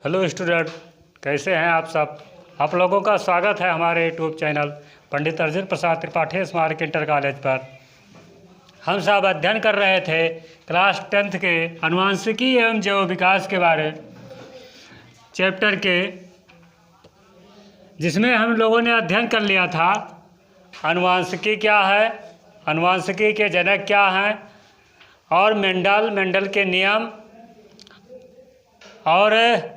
Hello student, कैसे हैं आप सब। आप लोगों का स्वागत है हमारे यूट्यूब चैनल पंडित अर्जुन प्रसाद त्रिपाठी स्मारक इंटर कॉलेज पर। हम सब अध्ययन कर रहे थे क्लास 10th के आनुवंशिकी एवं जैव विकास के बारे चैप्टर के, जिसमें हम लोगों ने अध्ययन कर लिया था आनुवंशिकी क्या है, आनुवंशिकी के जनक क्या हैं और मेंडल के नियम और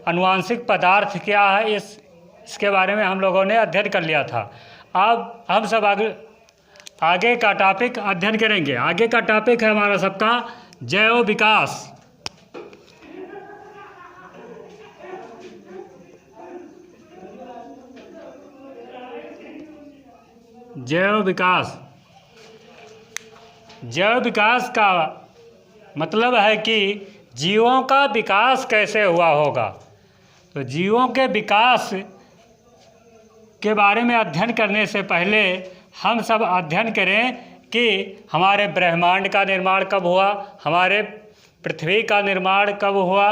आनुवांशिक पदार्थ क्या है, इसके बारे में हम लोगों ने अध्ययन कर लिया था। अब हम सब आगे का टॉपिक अध्ययन करेंगे। आगे का टॉपिक है हमारा सबका जैव विकास। जैव विकास, जैव विकास का मतलब है कि जीवों का विकास कैसे हुआ होगा। तो जीवों के विकास के बारे में अध्ययन करने से पहले हम सब अध्ययन करें कि हमारे ब्रह्मांड का निर्माण कब हुआ, हमारे पृथ्वी का निर्माण कब हुआ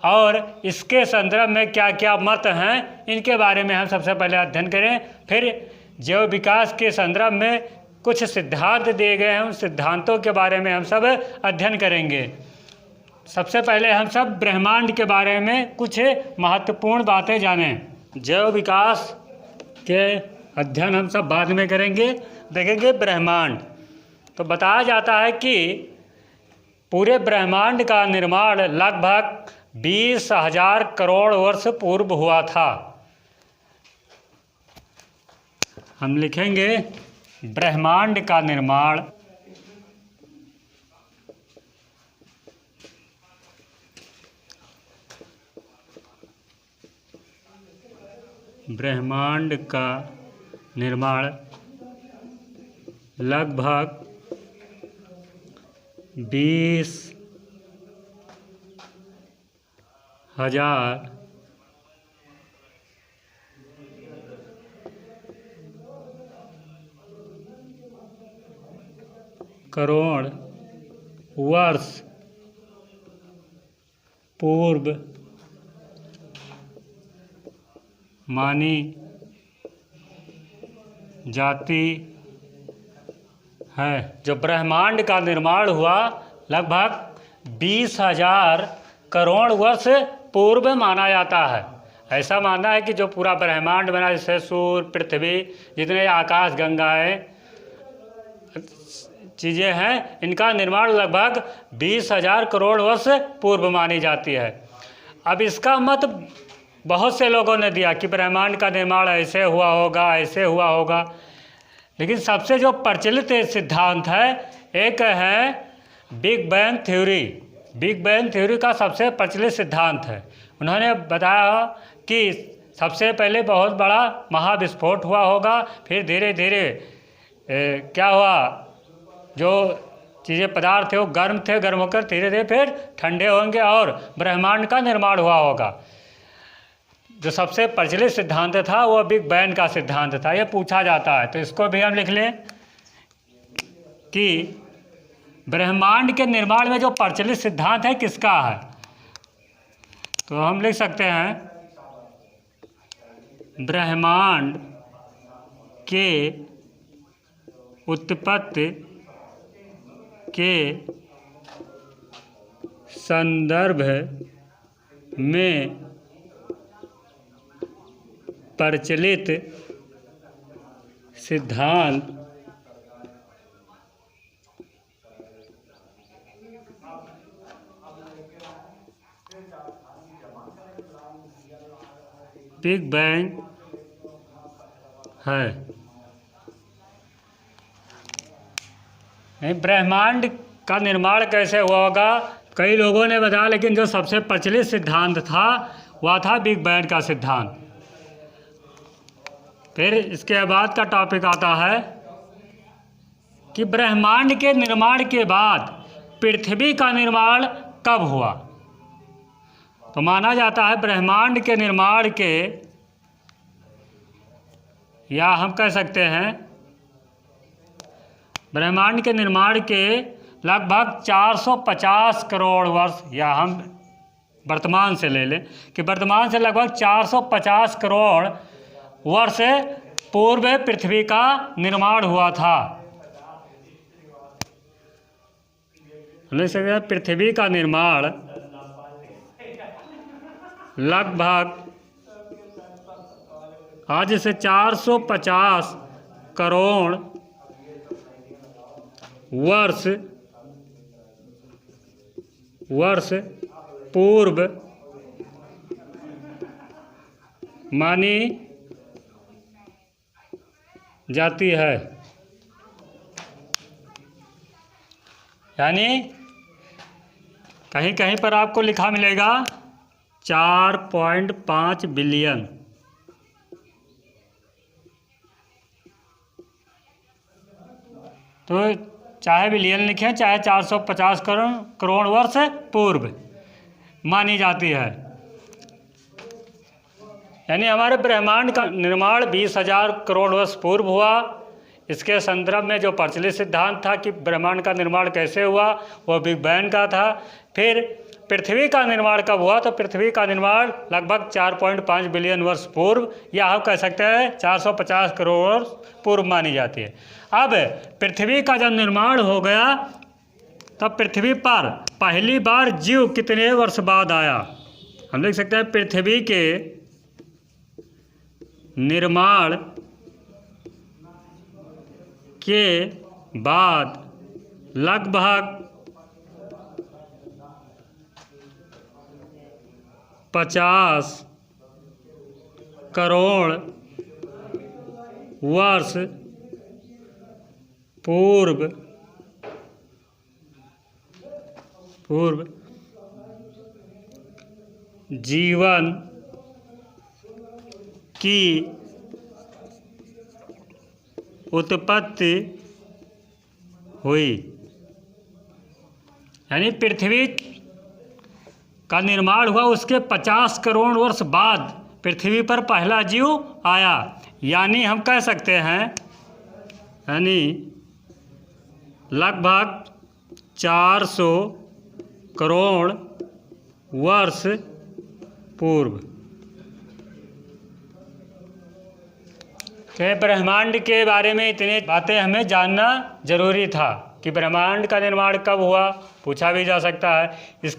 और इसके संदर्भ में क्या क्या मत हैं, इनके बारे में हम सबसे पहले अध्ययन करें। फिर जैव विकास के संदर्भ में कुछ सिद्धांत दिए गए हैं, उन सिद्धांतों के बारे में हम सब अध्ययन करेंगे। सबसे पहले हम सब ब्रह्मांड के बारे में कुछ महत्वपूर्ण बातें जानें। जैव विकास के अध्ययन हम सब बाद में करेंगे, देखेंगे ब्रह्मांड। तो बताया जाता है कि पूरे ब्रह्मांड का निर्माण लगभग 20,000 करोड़ वर्ष पूर्व हुआ था। हम लिखेंगे ब्रह्मांड का निर्माण लगभग 20,000 करोड़ वर्ष पूर्व मानी जाती है। जो ब्रह्मांड का निर्माण हुआ लगभग 20,000 करोड़ वर्ष पूर्व माना जाता है। ऐसा मानना है कि जो पूरा ब्रह्मांड बना, जैसे सूर्य, पृथ्वी, जितने आकाश गंगाएं चीज़ें हैं, इनका निर्माण लगभग 20,000 करोड़ वर्ष पूर्व मानी जाती है। अब इसका मत बहुत से लोगों ने दिया कि ब्रह्मांड का निर्माण ऐसे हुआ होगा, ऐसे हुआ होगा, लेकिन सबसे जो प्रचलित सिद्धांत है एक है big bang theory. Big bang theory का सबसे प्रचलित सिद्धांत है। उन्होंने बताया कि सबसे पहले बहुत बड़ा महाविस्फोट हुआ होगा, फिर धीरे धीरे क्या हुआ, जो चीज़ें पदार्थ थे वो गर्म थे, गर्म होकर धीरे धीरे फिर ठंडे होंगे और ब्रह्मांड का निर्माण हुआ होगा। जो सबसे प्रचलित सिद्धांत था वो बिग बैंग का सिद्धांत था। ये पूछा जाता है, तो इसको भी हम लिख लें कि ब्रह्मांड के निर्माण में जो प्रचलित सिद्धांत है किसका है। तो हम लिख सकते हैं ब्रह्मांड के उत्पत्ति के संदर्भ में प्रचलित सिद्धांत बिग बैंग है। ब्रह्मांड का निर्माण कैसे हुआ होगा कई लोगों ने बताया, लेकिन जो सबसे प्रचलित सिद्धांत था वह था बिग बैंग का सिद्धांत। फिर इसके बाद का टॉपिक आता है कि ब्रह्मांड के निर्माण के बाद पृथ्वी का निर्माण कब हुआ। तो माना जाता है ब्रह्मांड के निर्माण के, या हम कह सकते हैं ब्रह्मांड के निर्माण के लगभग 450 करोड़ वर्ष, या हम वर्तमान से ले लें कि वर्तमान से लगभग 450 करोड़ वर्ष पूर्व पृथ्वी का निर्माण हुआ था। ले सकते हैं पृथ्वी का निर्माण लगभग आज से 450 करोड़ वर्ष पूर्व मानी जाती है। यानी कहीं कहीं पर आपको लिखा मिलेगा 4.5 बिलियन। तो चाहे बिलियन लिखें चाहे 450 करोड़ वर्ष पूर्व मानी जाती है। यानी हमारे ब्रह्मांड का निर्माण 20,000 करोड़ वर्ष पूर्व हुआ। इसके संदर्भ में जो प्रचलित सिद्धांत था कि ब्रह्मांड का निर्माण कैसे हुआ वो बिग बैंग का था। फिर पृथ्वी का निर्माण कब हुआ, तो पृथ्वी का निर्माण लगभग 4.5 बिलियन वर्ष पूर्व या हम कह सकते हैं 450 करोड़ वर्ष पूर्व मानी जाती है। अब पृथ्वी का जब निर्माण हो गया तब पृथ्वी पर पहली बार जीव कितने वर्ष बाद आया। हम लिख सकते हैं पृथ्वी के निर्माण के बाद लगभग 50 करोड़ वर्ष पूर्व जीवन की उत्पत्ति हुई। यानी पृथ्वी का निर्माण हुआ उसके 50 करोड़ वर्ष बाद पृथ्वी पर पहला जीव आया। यानी हम कह सकते हैं यानी लगभग 400 करोड़ वर्ष पूर्व। तो ब्रह्मांड के बारे में इतनी बातें हमें जानना जरूरी था कि ब्रह्मांड का निर्माण कब हुआ, पूछा भी जा सकता है। इस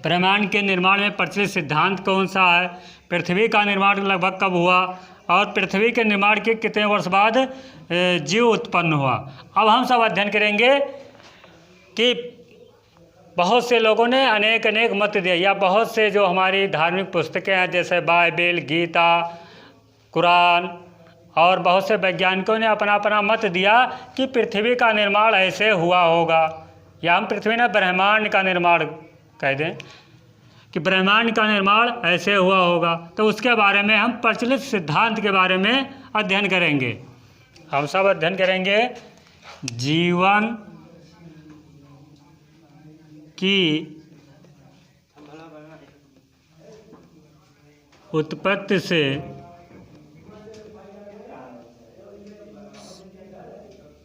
ब्रह्मांड के निर्माण में प्रचलित सिद्धांत कौन सा है, पृथ्वी का निर्माण लगभग कब हुआ और पृथ्वी के निर्माण के कितने वर्ष बाद जीव उत्पन्न हुआ। अब हम सब अध्ययन करेंगे कि बहुत से लोगों ने अनेक मत दिए या बहुत से जो हमारी धार्मिक पुस्तकें हैं जैसे बाइबिल, गीता, कुरान और बहुत से वैज्ञानिकों ने अपना अपना मत दिया कि पृथ्वी का निर्माण ऐसे हुआ होगा, या हम पृथ्वी ने ब्रह्मांड का निर्माण कह दें कि ब्रह्मांड का निर्माण ऐसे हुआ होगा। तो उसके बारे में हम प्रचलित सिद्धांत के बारे में अध्ययन करेंगे। हम सब अध्ययन करेंगे जीवन की उत्पत्ति से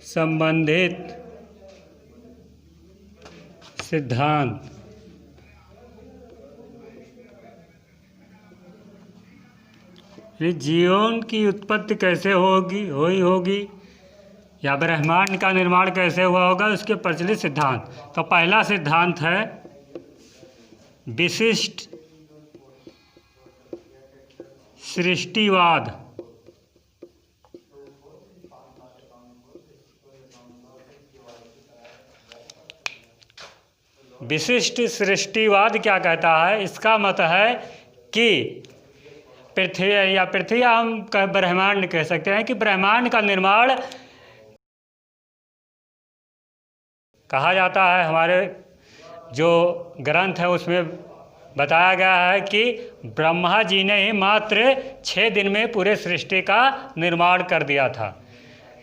संबंधित सिद्धांत। जीवन की उत्पत्ति कैसे होगी या ब्रह्मांड का निर्माण कैसे हुआ होगा, उसके प्रचलित सिद्धांत। तो पहला सिद्धांत है विशिष्ट सृष्टिवाद। विशिष्ट सृष्टिवाद क्या कहता है, इसका मत है कि पृथ्वी हम ब्रह्मांड कह सकते हैं कि ब्रह्मांड का निर्माण कहा जाता है। हमारे जो ग्रंथ है उसमें बताया गया है कि ब्रह्मा जी ने ही मात्र 6 दिन में पूरे सृष्टि का निर्माण कर दिया था।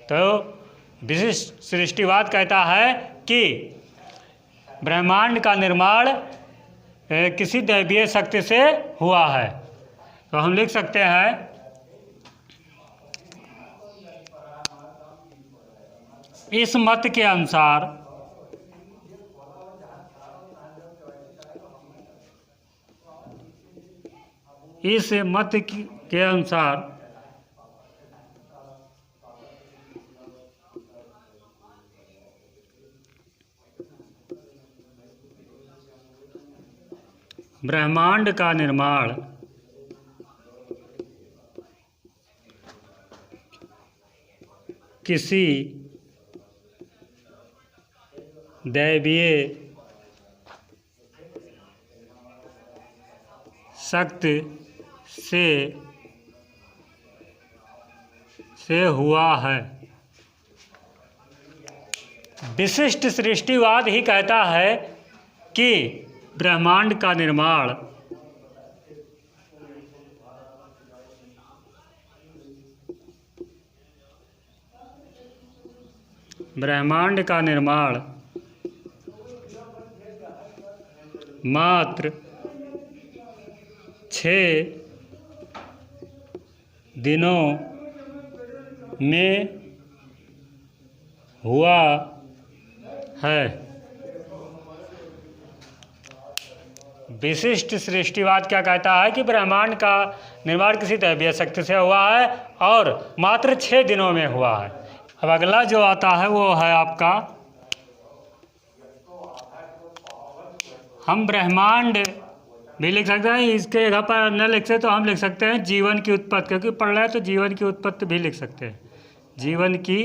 तो विशिष्ट सृष्टिवाद कहता है कि ब्रह्मांड का निर्माण किसी दैवीय शक्ति से हुआ है। तो हम लिख सकते हैं इस मत के अनुसार इस मत के अनुसार ब्रह्मांड का निर्माण किसी दैवीय शक्ति से हुआ है। विशिष्ट सृष्टिवाद ही कहता है कि ब्रह्मांड का निर्माण मात्र 6 दिनों में हुआ है। विशिष्ट सृष्टिवाद क्या कहता है कि ब्रह्मांड का निर्माण किसी दैवीय शक्ति से हुआ है और मात्र 6 दिनों में हुआ है। अब अगला जो आता है वो है आपका, हम ब्रह्मांड भी लिख सकते हैं, इसके जगह पर न लिख सकते तो हम लिख सकते हैं जीवन की उत्पत्ति, क्योंकि पढ़ रहे हैं तो जीवन की उत्पत्ति भी लिख सकते हैं। जीवन की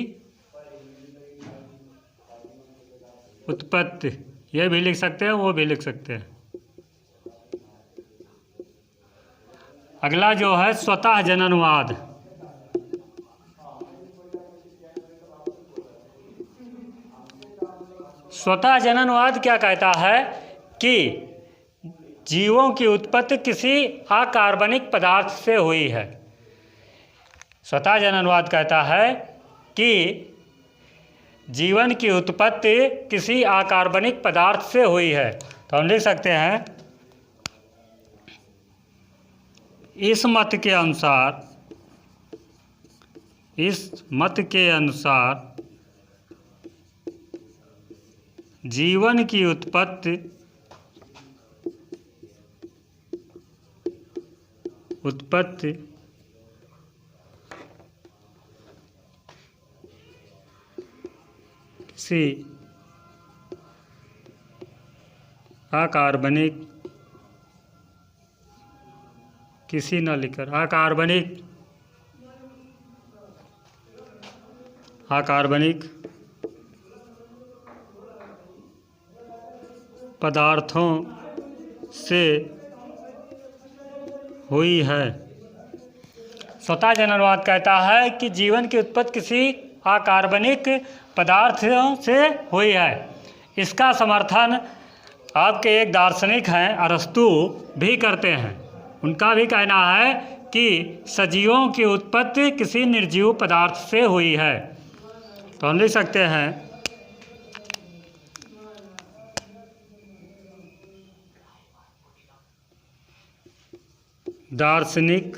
उत्पत्ति ये भी लिख सकते हैं, वो भी लिख सकते हैं। अगला जो है स्वतः जननवाद। स्वतः जननवाद क्या कहता है कि जीवों की उत्पत्ति किसी अकार्बनिक पदार्थ से हुई है। स्वतः जननवाद कहता है कि जीवन की उत्पत्ति किसी अकार्बनिक पदार्थ से हुई है। तो हम लिख सकते हैं इस मत के अनुसार जीवन की उत्पत्ति किसी अकार्बनिक पदार्थों से हुई है। स्वतः जननवाद कहता है कि जीवन की उत्पत्ति किसी अकार्बनिक पदार्थों से हुई है। इसका समर्थन आपके एक दार्शनिक हैं अरस्तु भी करते हैं। उनका भी कहना है कि सजीवों की उत्पत्ति किसी निर्जीव पदार्थ से हुई है। तो हम लिख सकते हैं दार्शनिक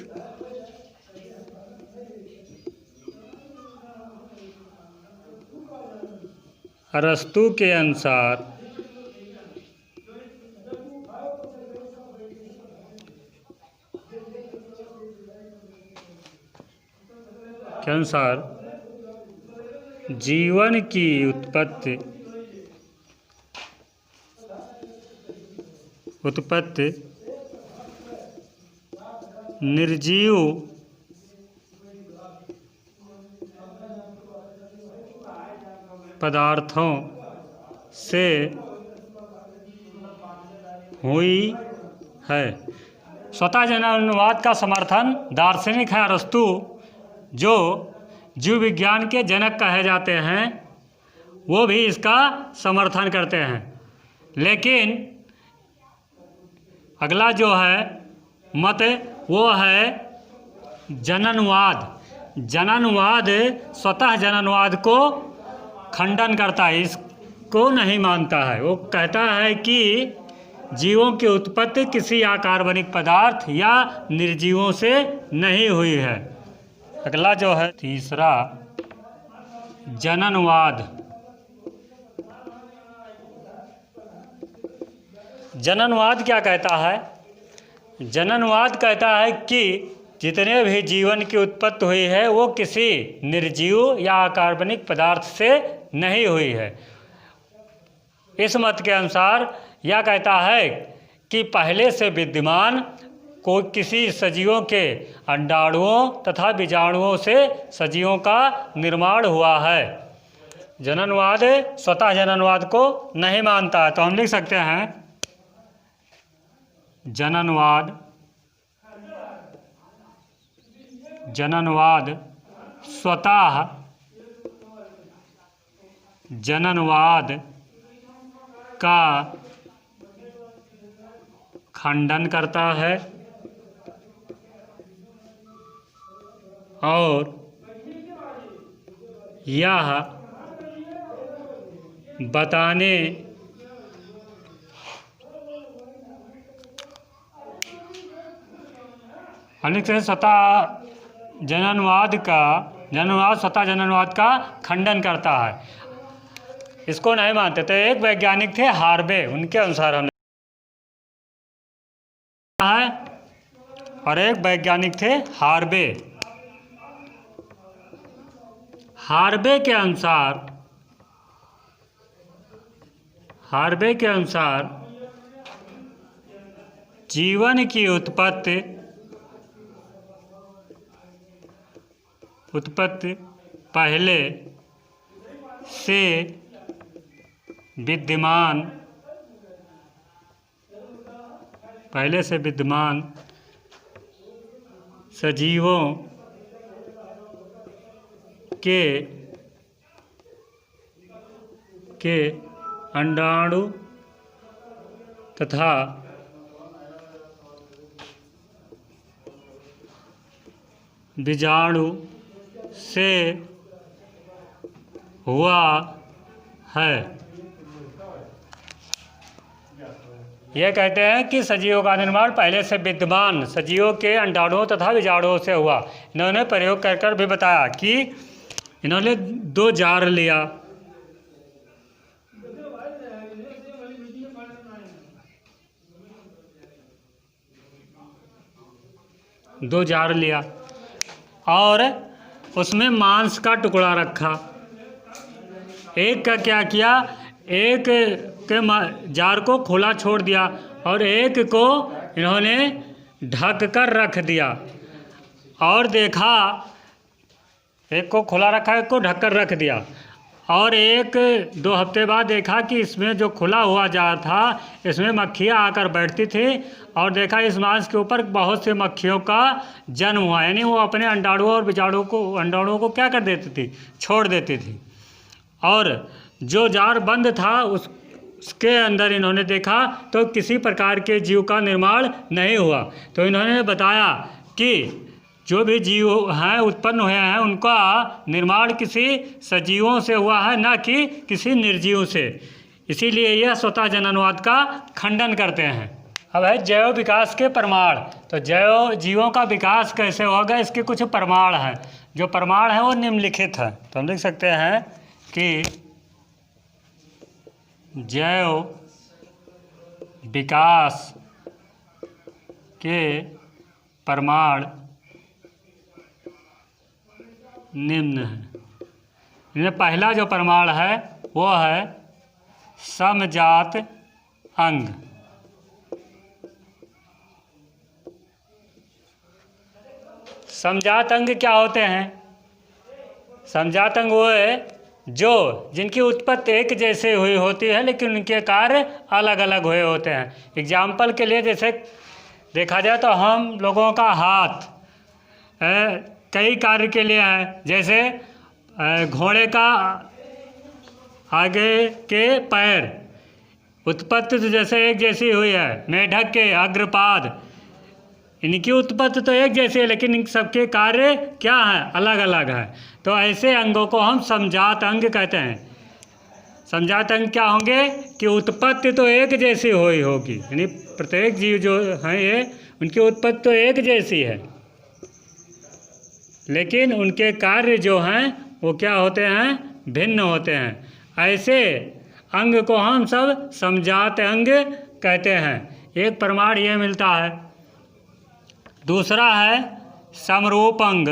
अरस्तु के अनुसार जीवन की उत्पत्ति निर्जीव पदार्थों से हुई है। स्वतः जननवाद का समर्थन दार्शनिक है अरस्तु, जो जीव विज्ञान के जनक कहे जाते हैं, वो भी इसका समर्थन करते हैं। लेकिन अगला जो है मत वो है जननवाद। स्वतः जननवाद को खंडन करता है, इसको नहीं मानता है। वो कहता है कि जीवों की उत्पत्ति किसी अकार्बनिक पदार्थ या निर्जीवों से नहीं हुई है। अगला जो है तीसरा जननवाद। जननवाद क्या कहता है? जननवाद कहता है कि जितने भी जीवन की उत्पत्ति हुई है वो किसी निर्जीव या अकार्बनिक पदार्थ से नहीं हुई है। इस मत के अनुसार यह कहता है कि पहले से विद्यमान कोई किसी सजीवों के अंडाणुओं तथा बीजाणुओं से सजीवों का निर्माण हुआ है। जननवाद स्वतः जननवाद को नहीं मानता है। तो हम लिख सकते हैं जननवाद स्वतः जननवाद का खंडन करता है और यह बताने स्वतः जननवाद स्वतः जननवाद का खंडन करता है। इसको नहीं मानते। तो एक वैज्ञानिक थे हार्वे, उनके अनुसार हम है, और एक वैज्ञानिक थे हार्वे। हार्वे के अनुसार जीवन की उत्पत्ति पहले से विद्यमान सजीवों के अंडाणु तथा बीजाणु से हुआ है। यह कहते हैं कि सजीवों का निर्माण पहले से विद्यमान सजीवों के अंडाणुओं तथा बीजाणुओं से हुआ। इन्होंने प्रयोग कर भी बताया कि इन्होंने 2 जार लिया, और उसमें मांस का टुकड़ा रखा। एक का क्या किया, एक के जार को खुला छोड़ दिया और एक को इन्होंने ढक कर रख दिया, और देखा, एक को खुला रखा, एक को ढक कर रख दिया, और 1-2 हफ्ते बाद देखा कि इसमें जो खुला हुआ जार था इसमें मक्खियाँ आकर बैठती थी, और देखा इस मांस के ऊपर बहुत से मक्खियों का जन्म हुआ। यानी वो अपने अंडाणुओं और अंडाणुओं को क्या कर देती थी, छोड़ देती थी। और जो जार बंद था उसके अंदर इन्होंने देखा तो किसी प्रकार के जीव का निर्माण नहीं हुआ। तो इन्होंने बताया कि जो भी जीव हैं उत्पन्न हुए हैं उनका निर्माण किसी सजीवों से हुआ है, ना कि किसी निर्जीव से। इसीलिए यह स्वतः जननवाद का खंडन करते हैं। अब है जैव विकास के प्रमाण। तो जैव जीवों का विकास कैसे होगा, इसके कुछ प्रमाण हैं। जो प्रमाण हैं वो निम्नलिखित हैं। तो हम लिख सकते हैं कि जैव विकास के प्रमाण निम्न है। इनमें पहला जो प्रमाण है वो है समजात अंग। समजात अंग क्या होते हैं? समजात अंग वो है जो जिनकी उत्पत्ति एक जैसे हुई होती है लेकिन उनके कार्य अलग अलग हुए होते हैं। एग्जाम्पल के लिए जैसे देखा जाए तो हम लोगों का हाथ कई कार्य के लिए है। जैसे घोड़े का आगे के पैर उत्पत्ति तो जैसे एक जैसी हुई है, मेढक के अग्रपाद, इनकी उत्पत्ति तो एक जैसी है लेकिन इन सबके कार्य क्या हैं, अलग अलग हैं। तो ऐसे अंगों को हम समजात अंग कहते हैं। समजात अंग क्या होंगे कि उत्पत्ति तो एक जैसी हुई होगी, यानी प्रत्येक जीव जो हैं ये उनकी उत्पत्ति तो एक जैसी है लेकिन उनके कार्य जो हैं वो क्या होते हैं, भिन्न होते हैं। ऐसे अंग को हम सब समजात अंग कहते हैं। एक प्रमाण ये मिलता है दूसरा है समरूप अंग।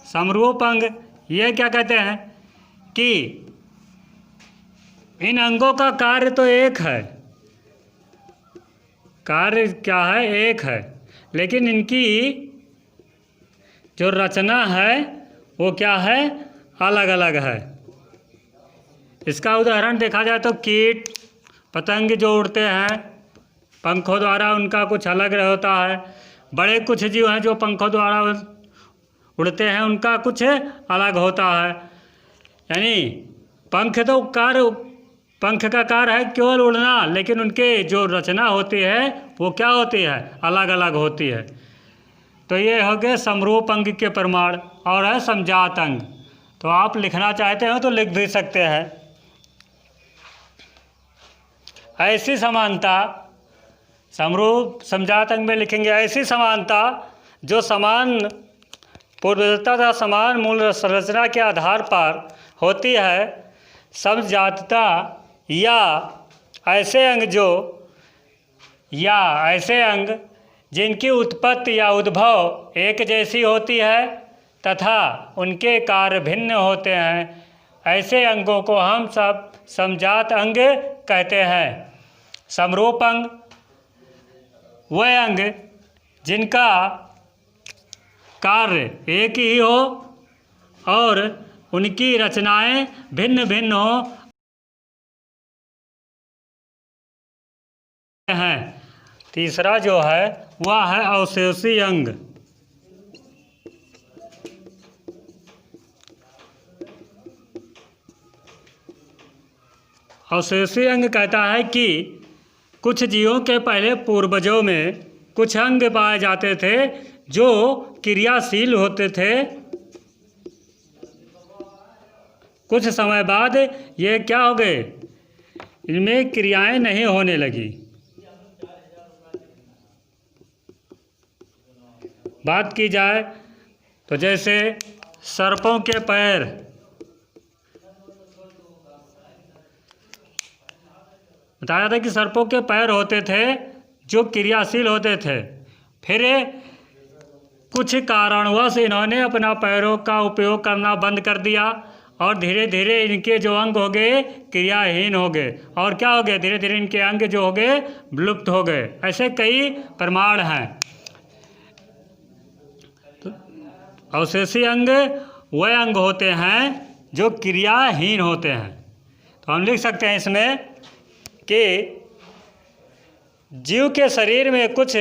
समरूप अंग ये क्या कहते हैं कि इन अंगों का कार्य तो एक है, कार्य क्या है, एक है, लेकिन इनकी जो रचना है वो क्या है, अलग अलग है। इसका उदाहरण देखा जाए तो कीट पतंग जो उड़ते हैं पंखों द्वारा, उनका कुछ अलग होता है। बड़े कुछ जीव हैं जो पंखों द्वारा उड़ते हैं, उनका कुछ अलग होता है। यानी पंख तो पंख का कार्य है केवल उड़ना, लेकिन उनके जो रचना होती है वो क्या होती है, अलग अलग होती है। तो ये हो गए समरूप अंग के प्रमाण। और है समजात अंग। तो आप लिखना चाहते हो तो लिख भी सकते हैं। ऐसी समानता, समरूप समजात अंग में लिखेंगे ऐसी समानता जो समान पूर्वजता तथा समान मूल संरचना के आधार पर होती है। समजातता या ऐसे अंग जिनकी उत्पत्ति या उद्भव एक जैसी होती है तथा उनके कार्य भिन्न होते हैं, ऐसे अंगों को हम सब समजात अंग कहते हैं। समरूप अंग वह अंग जिनका कार्य एक ही हो और उनकी रचनाएं भिन्न भिन्न हो हैं। तीसरा जो है वह है अवशेषी अंग। अवशेषी अंग कहता है कि कुछ जीवों के पहले पूर्वजों में कुछ अंग पाए जाते थे जो क्रियाशील होते थे। कुछ समय बाद ये क्या हो गए, इनमें क्रियाएं नहीं होने लगी। बात की जाए तो जैसे सर्पों के पैर, बताया था कि सर्पों के पैर होते थे जो क्रियाशील होते थे। फिर कुछ कारणवश इन्होंने अपना पैरों का उपयोग करना बंद कर दिया और धीरे धीरे इनके जो अंग हो गए क्रियाहीन हो गए। और क्या हो गए, धीरे धीरे इनके अंग जो हो गए विलुप्त हो गए। ऐसे कई प्रमाण हैं। तो अवशेषी अंग वह अंग होते हैं जो क्रियाहीन होते हैं। तो हम लिख सकते हैं इसमें कि जीव के शरीर में कुछ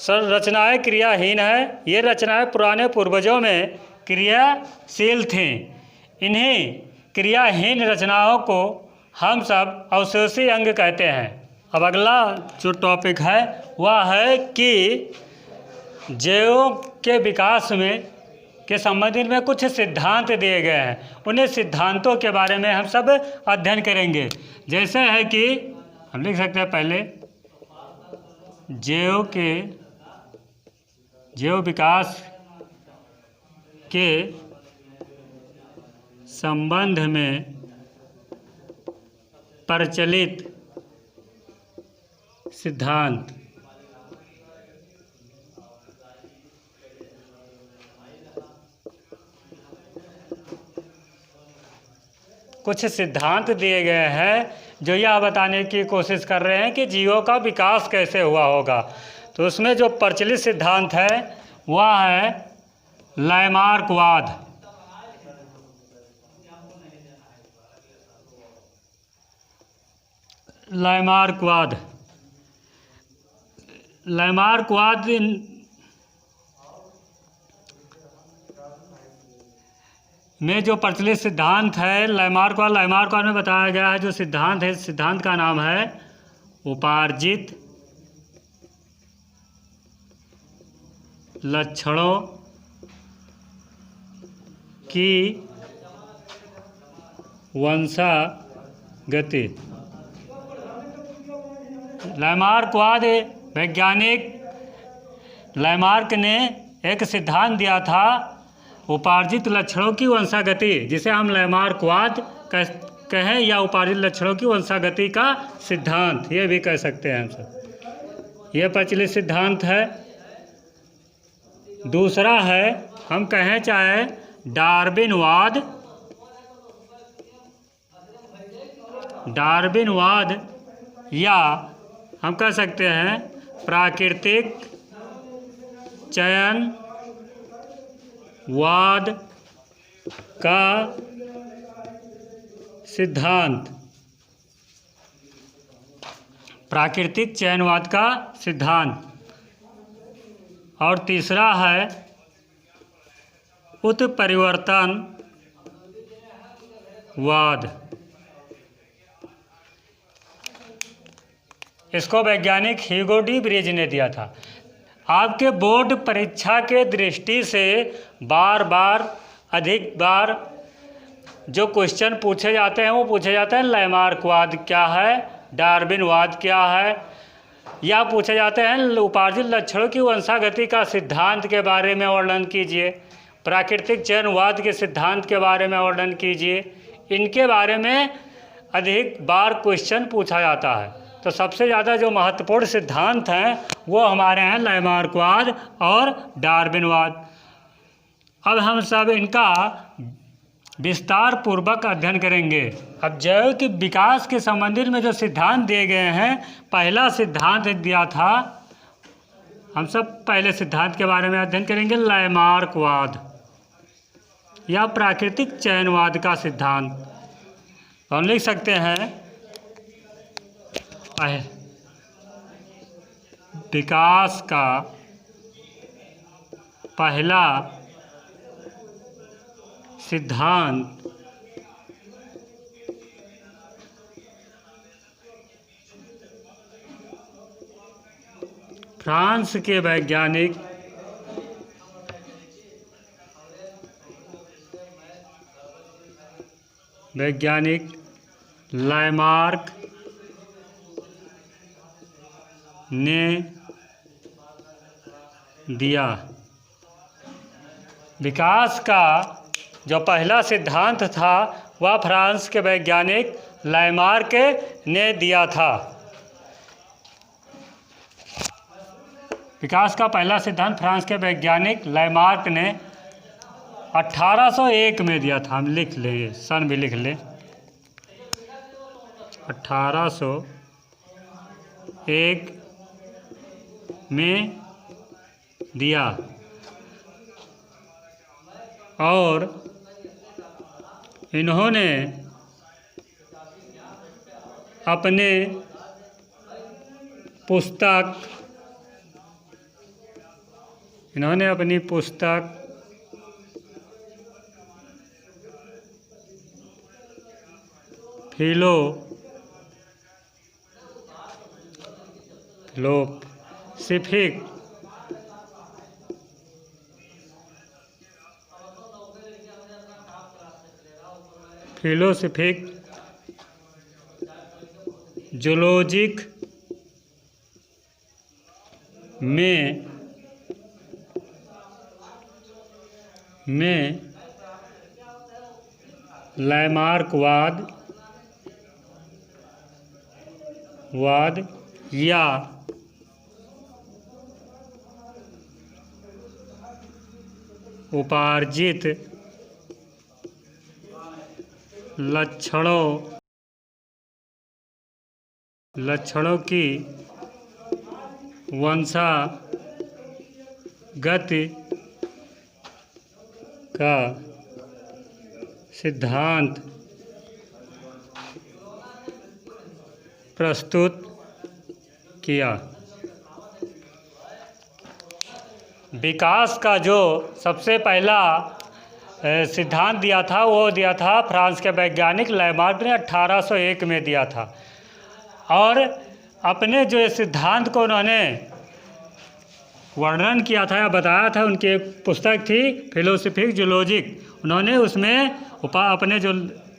रचनाएं क्रियाहीन है। ये रचनाएं पुराने पूर्वजों में क्रियाशील थीं। इन्हीं क्रियाहीन रचनाओं को हम सब अवशेषी अंग कहते हैं। अब अगला जो टॉपिक है वह है कि जीवों के विकास में के संबंधित में कुछ सिद्धांत दिए गए हैं। उन्हें सिद्धांतों के बारे में हम सब अध्ययन करेंगे। जैसे है कि हम लिख सकते हैं पहले जीव विकास के संबंध में प्रचलित सिद्धांत। कुछ सिद्धांत दिए गए हैं जो यह बताने की कोशिश कर रहे हैं कि जीवों का विकास कैसे हुआ होगा। तो उसमें जो प्रचलित सिद्धांत है वह है लैमार्कवाद। लैमार्कवाद में जो प्रचलित सिद्धांत है लैमार्कवाद में बताया गया है जो सिद्धांत है, सिद्धांत का नाम है उपार्जित लक्षणों की वंशागति। लैमार्कवाद वैज्ञानिक लैमार्क ने एक सिद्धांत दिया था उपार्जित लक्षणों की वंशागति, जिसे हम लैमार्कवाद कहें या उपार्जित लक्षणों की वंशागति का सिद्धांत ये भी कह सकते हैं हम सब। यह प्रचलित सिद्धांत है। दूसरा है, हम कहें चाहे डार्विनवाद, या हम कह सकते हैं प्राकृतिक चयनवाद का सिद्धांत। प्राकृतिक चयनवाद का सिद्धांत। और तीसरा है उत्परिवर्तनवाद। इसको वैज्ञानिक ह्यूगो डी ब्रीज ने दिया था। आपके बोर्ड परीक्षा के दृष्टि से बार बार अधिक बार जो क्वेश्चन पूछे जाते हैं वो पूछे जाते हैं लैमार्कवाद क्या है, डार्विनवाद क्या है, या पूछे जाते हैं उपार्जित लक्षणों की वंशागति का सिद्धांत के बारे में वर्णन कीजिए, प्राकृतिक चयनवाद के सिद्धांत के बारे में वर्णन कीजिए। इनके बारे में अधिक बार क्वेश्चन पूछा जाता है। तो सबसे ज़्यादा जो महत्वपूर्ण सिद्धांत हैं वो हमारे हैं लैमार्कवाद और डार्विनवाद। अब हम सब इनका विस्तार पूर्वक अध्ययन करेंगे। अब जैविक विकास के संबंधित में जो सिद्धांत दिए गए हैं, पहला सिद्धांत दिया था, हम सब पहले सिद्धांत के बारे में अध्ययन करेंगे, लैमार्कवाद या प्राकृतिक चयनवाद का सिद्धांत। तो हम लिख सकते हैं विकास का पहला सिद्धांत फ्रांस के वैज्ञानिक लैमार्क ने दिया। विकास का जो पहला सिद्धांत था वह फ्रांस के वैज्ञानिक लैमार्क ने दिया था। विकास का पहला सिद्धांत फ्रांस के वैज्ञानिक लैमार्क ने 1801 में दिया था। हम लिख लें, सन भी लिख लें, 1801 में दिया। और इन्होंने अपने पुस्तक फिलोसफिक जूलॉजिक में लैमार्कवाद या उपार्जित लक्षणों की वंशागति का सिद्धांत प्रस्तुत किया। विकास का जो सबसे पहला सिद्धांत दिया था वो दिया था फ्रांस के वैज्ञानिक लैमार्क ने 1801 में दिया था। और अपने जो सिद्धांत को उन्होंने वर्णन किया था या बताया था, उनकी एक पुस्तक थी फिलोसफिक जूलॉजिक। उन्होंने उसमें अपने जो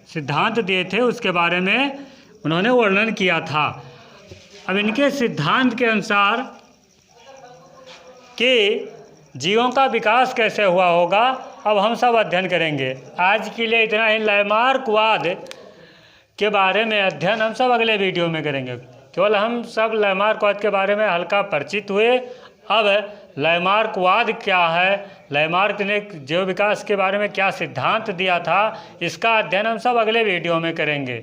सिद्धांत दिए थे उसके बारे में उन्होंने वर्णन किया था। अब इनके सिद्धांत के अनुसार कि जीवों का विकास कैसे हुआ होगा, अब हम सब अध्ययन करेंगे। आज के लिए इतना ही। लैमार्कवाद के बारे में अध्ययन हम सब अगले वीडियो में करेंगे। केवल हम सब लैमार्कवाद के बारे में हल्का परिचित हुए। अब लैमार्कवाद क्या है, लैमार्क ने जीव विकास के बारे में क्या सिद्धांत दिया था, इसका अध्ययन हम सब अगले वीडियो में करेंगे।